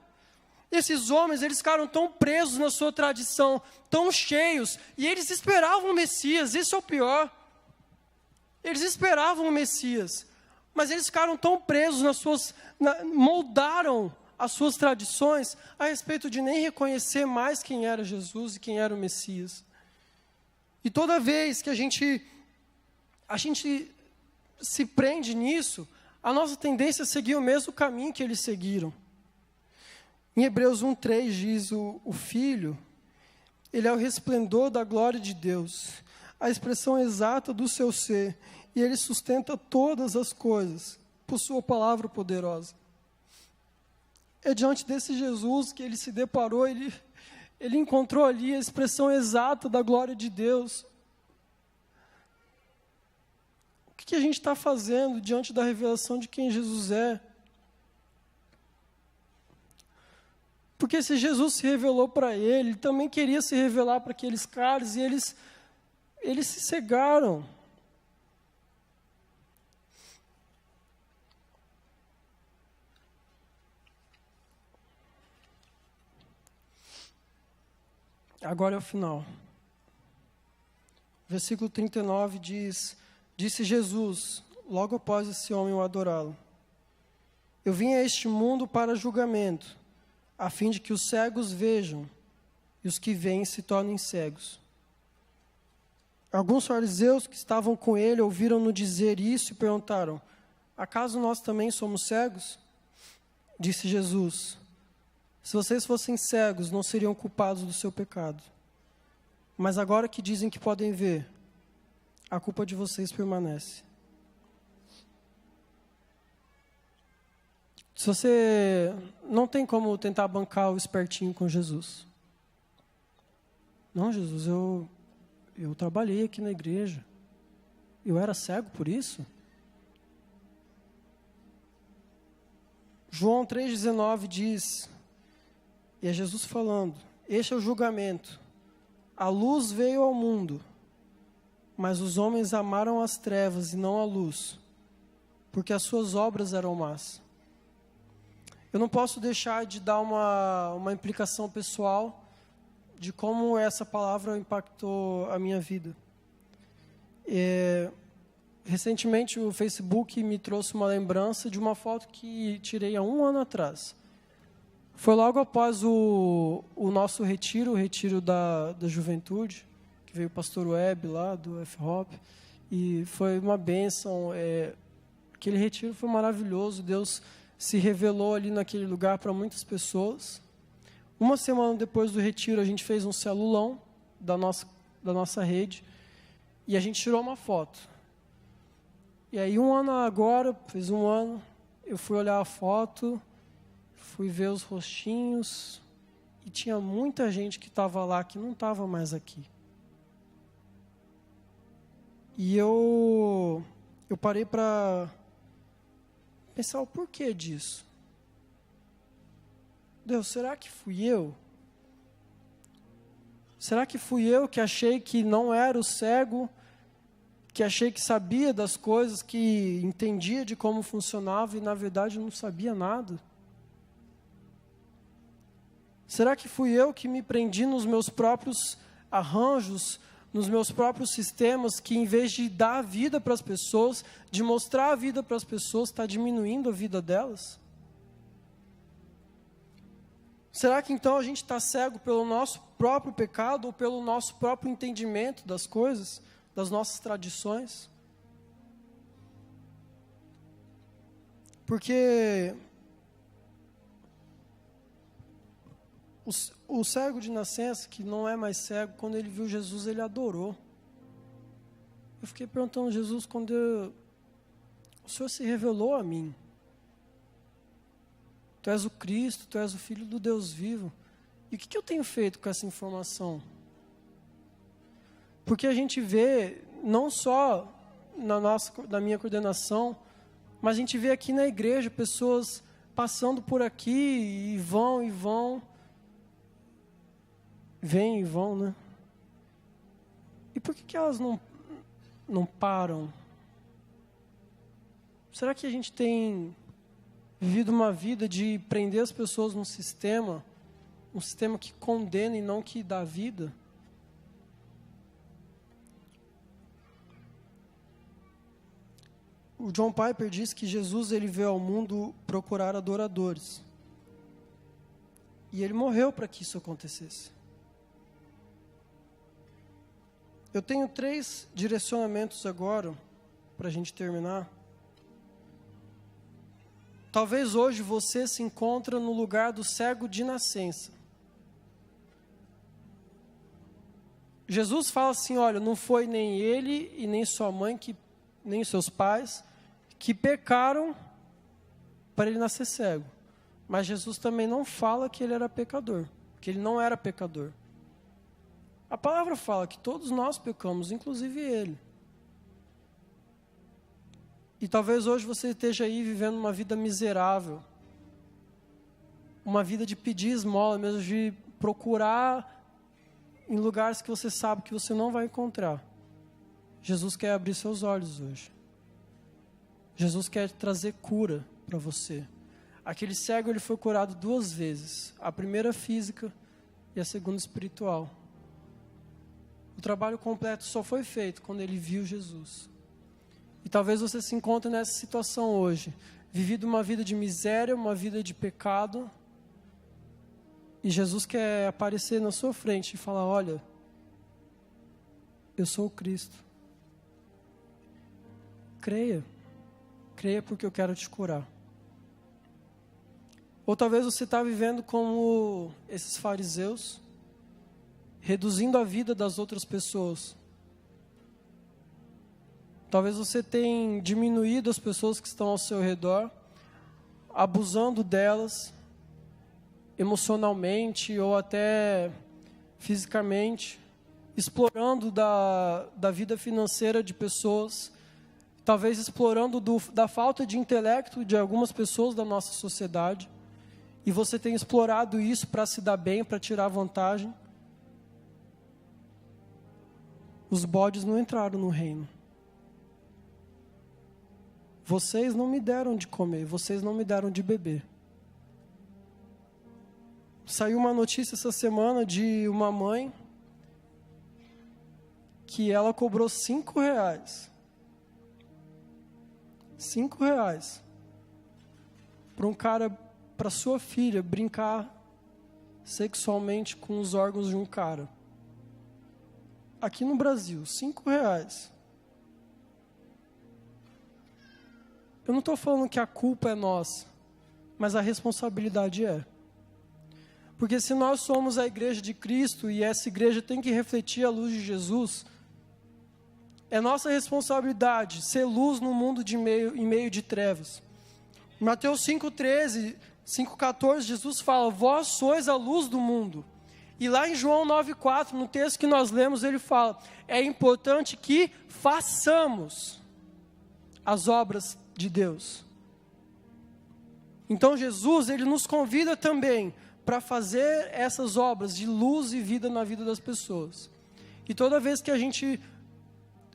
Esses homens, eles ficaram tão presos na sua tradição, tão cheios, e eles esperavam o Messias, isso é o pior. Eles esperavam o Messias, mas eles ficaram tão presos moldaram as suas tradições a respeito de nem reconhecer mais quem era Jesus e quem era o Messias. E toda vez que a gente se prende nisso, a nossa tendência é seguir o mesmo caminho que eles seguiram. Em Hebreus 1:3 diz, o Filho, ele é o resplendor da glória de Deus, a expressão exata do seu ser, e ele sustenta todas as coisas por sua palavra poderosa. É diante desse Jesus que ele se deparou, ele encontrou ali a expressão exata da glória de Deus. O que a gente está fazendo diante da revelação de quem Jesus é? Porque se Jesus se revelou para ele também queria se revelar para aqueles caras, e eles se cegaram. Agora é o final. Versículo 39 diz: Disse Jesus, logo após esse homem o adorá-lo: Eu vim a este mundo para julgamento, a fim de que os cegos vejam e os que veem se tornem cegos. Alguns fariseus que estavam com ele ouviram-no dizer isso e perguntaram: Acaso nós também somos cegos? Disse Jesus: Se vocês fossem cegos, não seriam culpados do seu pecado. Mas agora que dizem que podem ver, a culpa de vocês permanece. Se você não tem como tentar bancar o espertinho com Jesus. Não, Jesus, eu trabalhei aqui na igreja. Eu era cego por isso? João 3,19 diz, e é Jesus falando: Este é o julgamento. A luz veio ao mundo, mas os homens amaram as trevas e não a luz, porque as suas obras eram más. Eu não posso deixar de dar uma implicação pessoal de como essa palavra impactou a minha vida. Recentemente o Facebook me trouxe uma lembrança de uma foto que tirei há 1 ano atrás. Foi logo após o nosso retiro, o retiro da juventude, que veio o pastor Web lá do F-Hop, e foi uma bênção. Aquele retiro foi maravilhoso, Deus se revelou ali naquele lugar para muitas pessoas. 1 semana depois do retiro, a gente fez um celulão da nossa rede, e a gente tirou uma foto. E aí 1 ano agora, fez 1 ano, eu fui olhar a foto, fui ver os rostinhos, e tinha muita gente que estava lá, que não estava mais aqui. E eu parei para pensar o porquê disso. Deus, será que fui eu? Será que fui eu que achei que não era o cego, que achei que sabia das coisas, que entendia de como funcionava e na verdade não sabia nada? Será que fui eu que me prendi nos meus próprios arranjos, nos meus próprios sistemas, que em vez de dar a vida para as pessoas, de mostrar a vida para as pessoas, está diminuindo a vida delas? Será que então a gente está cego pelo nosso próprio pecado ou pelo nosso próprio entendimento das coisas, das nossas tradições? Porque o cego de nascença, que não é mais cego, quando ele viu Jesus, ele adorou. Eu fiquei perguntando: Jesus, quando o Senhor se revelou a mim, Tu és o Cristo, Tu és o Filho do Deus vivo, e o que eu tenho feito com essa informação? Porque a gente vê, não só na minha coordenação, mas a gente vê aqui na igreja pessoas passando por aqui e vão e vão, vêm e vão, né? E por que elas não param? Será que a gente tem vivido uma vida de prender as pessoas num sistema, um sistema que condena e não que dá vida? O John Piper diz que Jesus ele veio ao mundo procurar adoradores. E ele morreu para que isso acontecesse. Eu tenho 3 direcionamentos agora, para a gente terminar. Talvez hoje você se encontre no lugar do cego de nascença. Jesus fala assim, olha, não foi nem ele e nem sua mãe, nem seus pais, que pecaram para ele nascer cego. Mas Jesus também não fala que ele era pecador, que ele não era pecador. A palavra fala que todos nós pecamos, inclusive ele. E talvez hoje você esteja aí vivendo uma vida miserável, uma vida de pedir esmola, mesmo de procurar em lugares que você sabe que você não vai encontrar. Jesus quer abrir seus olhos hoje. Jesus quer trazer cura para você. Aquele cego ele foi curado 2 vezes, a primeira física e a segunda espiritual. O trabalho completo só foi feito quando ele viu Jesus. E talvez você se encontre nessa situação hoje, vivido uma vida de miséria, uma vida de pecado, e Jesus quer aparecer na sua frente e falar, olha, eu sou o Cristo. Creia porque eu quero te curar. Ou talvez você está vivendo como esses fariseus, reduzindo a vida das outras pessoas. Talvez você tenha diminuído as pessoas que estão ao seu redor, abusando delas, emocionalmente ou até fisicamente, explorando da vida financeira de pessoas, talvez explorando da falta de intelecto de algumas pessoas da nossa sociedade, e você tem explorado isso para se dar bem, para tirar vantagem. Os bodes não entraram no reino. Vocês não me deram de comer, vocês não me deram de beber. Saiu uma notícia essa semana de uma mãe que ela cobrou R$5. R$5 para um cara, para sua filha brincar sexualmente com os órgãos de um cara. Aqui no Brasil, R$5. Eu não estou falando que a culpa é nossa, mas a responsabilidade é. Porque se nós somos a igreja de Cristo e essa igreja tem que refletir a luz de Jesus, é nossa responsabilidade ser luz no mundo em meio de trevas. Em Mateus 5,13, 5,14, Jesus fala, vós sois a luz do mundo. E lá em João 9,4, no texto que nós lemos, ele fala, é importante que façamos as obras de Deus. Então Jesus, ele nos convida também para fazer essas obras de luz e vida na vida das pessoas. E toda vez que a gente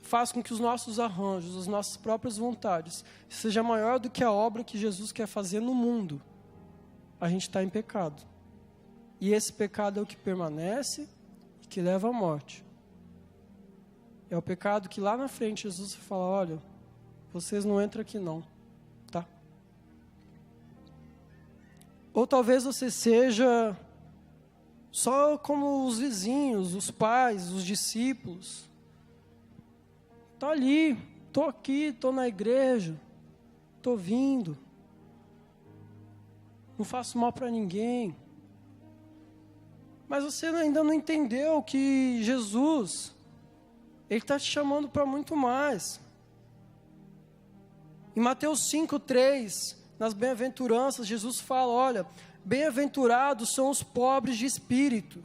faz com que os nossos arranjos, as nossas próprias vontades, seja maior do que a obra que Jesus quer fazer no mundo, a gente está em pecado. E esse pecado é o que permanece e que leva à morte. É o pecado que lá na frente Jesus fala, olha, vocês não entram aqui não, tá? Ou talvez você seja só como os vizinhos, os pais, os discípulos. Tá ali, tô aqui, tô na igreja, tô vindo. Não faço mal para ninguém. Mas você ainda não entendeu que Jesus, Ele está te chamando para muito mais. Em Mateus 5,3, nas bem-aventuranças, Jesus fala, olha, bem-aventurados são os pobres de espírito,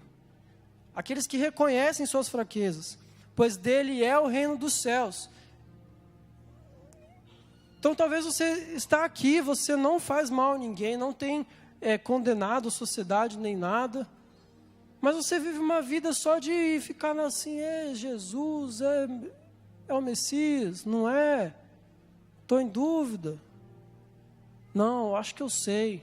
aqueles que reconhecem suas fraquezas, pois dele é o reino dos céus. Então talvez você está aqui, você não faz mal a ninguém, não tem condenado a sociedade nem nada, Mas você vive uma vida só de ficar assim, Jesus, é o Messias, não é? Estou em dúvida. Não, acho que eu sei.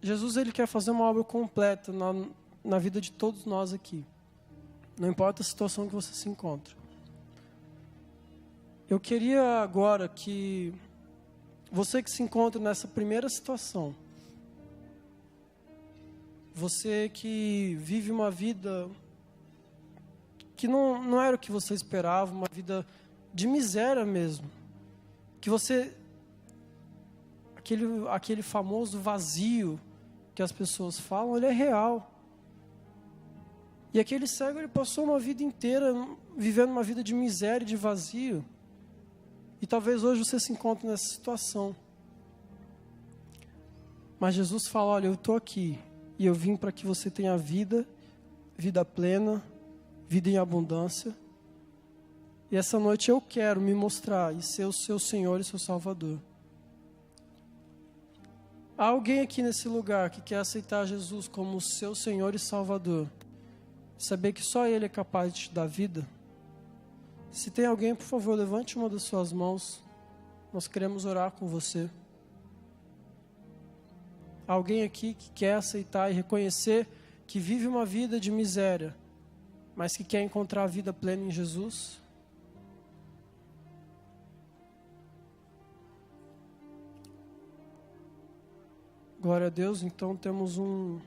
Jesus, ele quer fazer uma obra completa na vida de todos nós aqui. Não importa a situação que você se encontra. Eu queria agora que você que se encontra nessa primeira situação, você que vive uma vida que não era o que você esperava, uma vida de miséria mesmo, que você, aquele famoso vazio que as pessoas falam, ele é real. E aquele cego, ele passou uma vida inteira vivendo uma vida de miséria, de vazio. E talvez hoje você se encontre nessa situação. Mas Jesus fala, olha, eu estou aqui e eu vim para que você tenha vida plena, vida em abundância. E essa noite eu quero me mostrar e ser o seu Senhor e seu Salvador. Há alguém aqui nesse lugar que quer aceitar Jesus como o seu Senhor e Salvador? Saber que só Ele é capaz de te dar vida? Se tem alguém, por favor, levante uma das suas mãos. Nós queremos orar com você. Há alguém aqui que quer aceitar e reconhecer que vive uma vida de miséria, mas que quer encontrar a vida plena em Jesus? Glória a Deus. Então temos um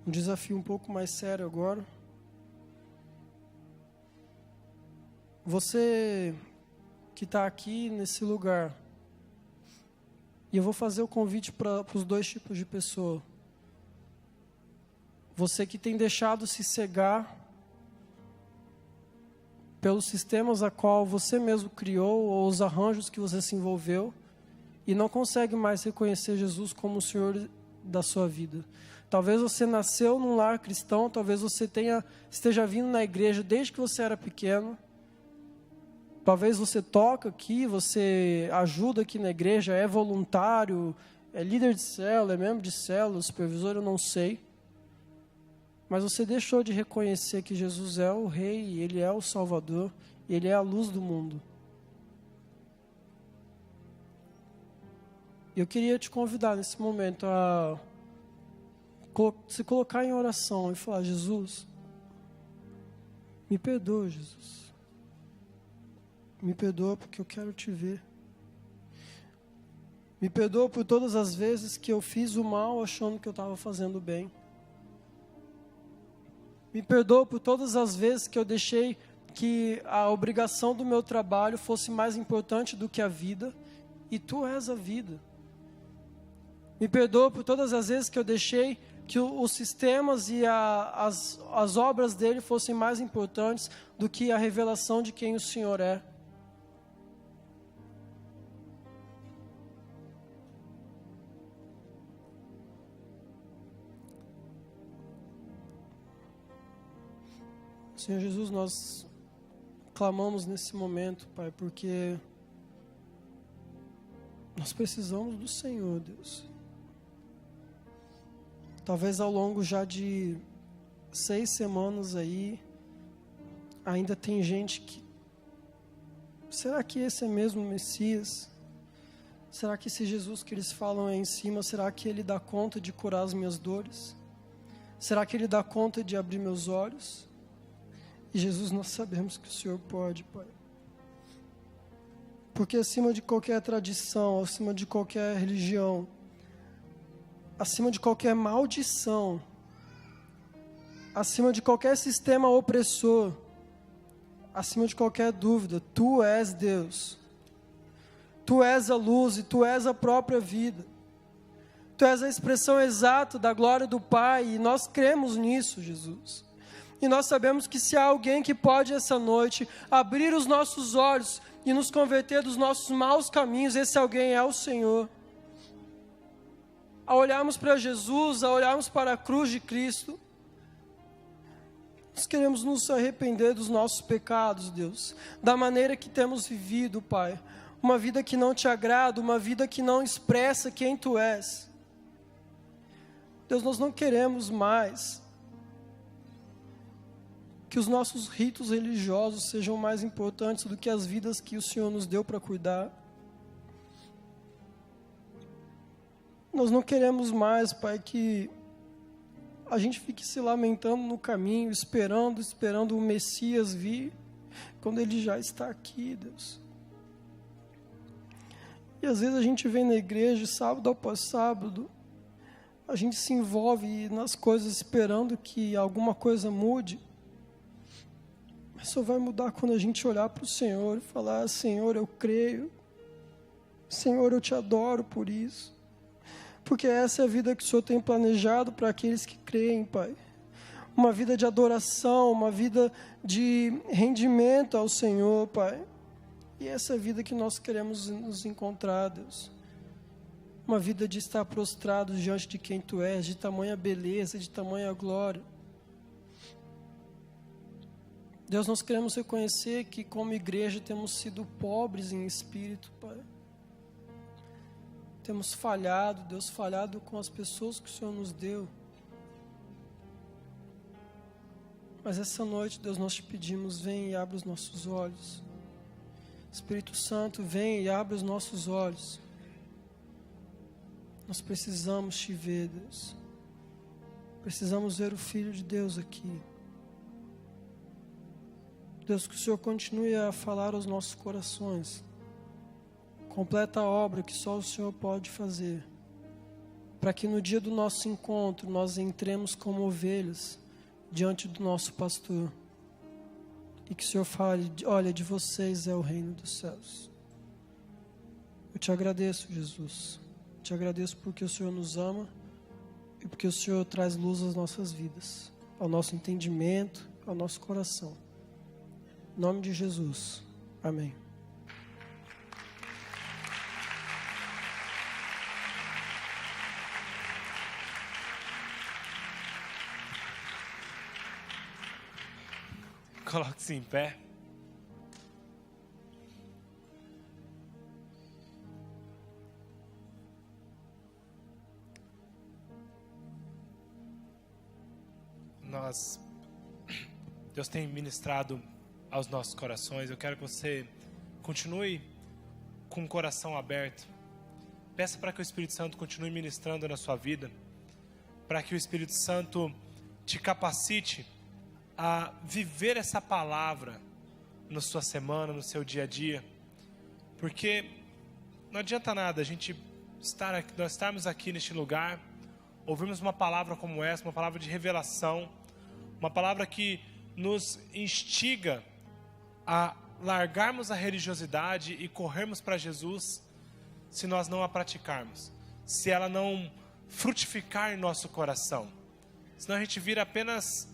desafio um pouco mais sério agora. Você que está aqui nesse lugar, e eu vou fazer o convite para os dois tipos de pessoa. Você que tem deixado se cegar pelos sistemas a qual você mesmo criou, ou os arranjos que você se envolveu, e não consegue mais reconhecer Jesus como o Senhor da sua vida. Talvez você nasceu num lar cristão, talvez você esteja vindo na igreja desde que você era pequeno. Talvez você toca aqui, você ajuda aqui na igreja, é voluntário, é líder de célula, é membro de célula, supervisor, eu não sei. Mas você deixou de reconhecer que Jesus é o Rei, Ele é o Salvador, Ele é a luz do mundo. Eu queria te convidar nesse momento a se colocar em oração e falar, Jesus, me perdoa, Jesus. Me perdoa porque eu quero te ver. Me perdoa por todas as vezes que eu fiz o mal achando que eu estava fazendo bem. Me perdoa por todas as vezes que eu deixei que a obrigação do meu trabalho fosse mais importante do que a vida, e Tu és a vida. Me perdoa por todas as vezes que eu deixei que os sistemas e as obras dele fossem mais importantes do que a revelação de quem o Senhor é. Senhor Jesus, nós clamamos nesse momento, Pai, porque nós precisamos do Senhor, Deus. Talvez ao longo já de 6 semanas aí, ainda tem gente que... Será que esse é mesmo o Messias? Será que esse Jesus que eles falam aí em cima, será que Ele dá conta de curar as minhas dores? Será que Ele dá conta de abrir meus olhos? E Jesus, nós sabemos que o Senhor pode, Pai. Porque acima de qualquer tradição, acima de qualquer religião, acima de qualquer maldição, acima de qualquer sistema opressor, acima de qualquer dúvida, Tu és Deus. Tu és a luz e Tu és a própria vida. Tu és a expressão exata da glória do Pai, e nós cremos nisso, Jesus. E nós sabemos que se há alguém que pode essa noite abrir os nossos olhos e nos converter dos nossos maus caminhos, esse alguém é o Senhor. Ao olharmos para Jesus, ao olharmos para a cruz de Cristo, nós queremos nos arrepender dos nossos pecados, Deus, da maneira que temos vivido, Pai. uma vida que não te agrada, uma vida que não expressa quem tu és. Deus, nós não queremos mais que os nossos ritos religiosos sejam mais importantes do que as vidas que o Senhor nos deu para cuidar. Nós não queremos mais, Pai, que a gente fique se lamentando no caminho, esperando o Messias vir, quando Ele já está aqui, Deus. E às vezes a gente vem na igreja, sábado após sábado, a gente se envolve nas coisas esperando que alguma coisa mude, mas só vai mudar quando a gente olhar para o Senhor e falar: Senhor, eu creio, Senhor, eu te adoro por isso. Porque essa é a vida que o Senhor tem planejado para aqueles que creem, Pai. Uma vida de adoração, uma vida de rendimento ao Senhor, Pai. E essa é a vida que nós queremos nos encontrar, Deus. Uma vida de estar prostrado diante de quem Tu és, de tamanha beleza, de tamanha glória. Deus, nós queremos reconhecer que como igreja temos sido pobres em espírito, Pai. Temos falhado, Deus, falhado com as pessoas que o Senhor nos deu. Mas essa noite, Deus, nós te pedimos, vem e abre os nossos olhos. Espírito Santo, vem e abre os nossos olhos. Nós precisamos te ver, Deus. Precisamos ver o Filho de Deus aqui. Deus, que o Senhor continue a falar aos nossos corações. Completa a obra que só o Senhor pode fazer, para que no dia do nosso encontro nós entremos como ovelhas diante do nosso pastor, e que o Senhor fale: olha, de vocês é o reino dos céus. Eu te agradeço, Jesus, te agradeço porque o Senhor nos ama e porque o Senhor traz luz às nossas vidas, ao nosso entendimento, ao nosso coração. Em nome de Jesus, amém. Coloque-se em pé. Deus tem ministrado aos nossos corações. Eu quero que você continue com o coração aberto. Peça para que o Espírito Santo continue ministrando na sua vida, para que o Espírito Santo te capacite a viver essa palavra na sua semana, no seu dia a dia, porque não adianta nada a gente nós estarmos aqui neste lugar, ouvirmos uma palavra como essa, uma palavra de revelação, uma palavra que nos instiga a largarmos a religiosidade e corrermos para Jesus, se nós não a praticarmos, se ela não frutificar em nosso coração, senão a gente vira apenas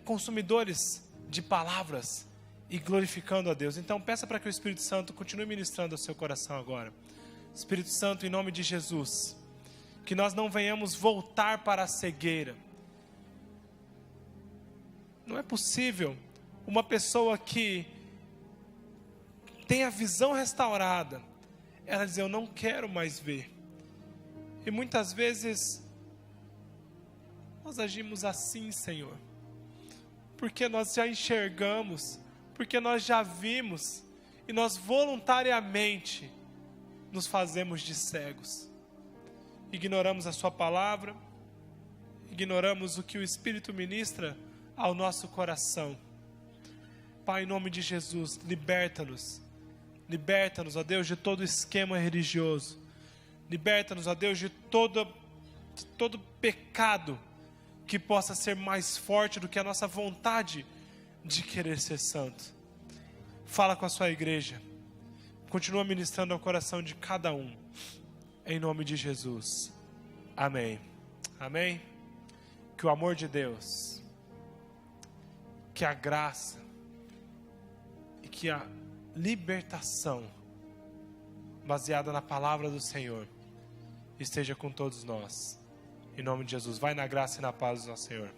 consumidores de palavras e glorificando a Deus. Então peça para que o Espírito Santo continue ministrando ao seu coração agora. Espírito Santo, em nome de Jesus, que nós não venhamos voltar para a cegueira. Não é possível uma pessoa que tem a visão restaurada, ela dizer: eu não quero mais ver. E muitas vezes nós agimos assim, Senhor, porque nós já enxergamos, porque nós já vimos, e nós voluntariamente nos fazemos de cegos. Ignoramos a sua palavra, ignoramos o que o Espírito ministra ao nosso coração. Pai, em nome de Jesus, liberta-nos, ó Deus, de todo esquema religioso, liberta-nos, ó Deus, de todo pecado que possa ser mais forte do que a nossa vontade de querer ser santo. Fala com a sua igreja, continua ministrando ao coração de cada um, em nome de Jesus, amém, amém. Que o amor de Deus, que a graça e que a libertação baseada na palavra do Senhor esteja com todos nós. Em nome de Jesus, vai na graça e na paz do nosso Senhor.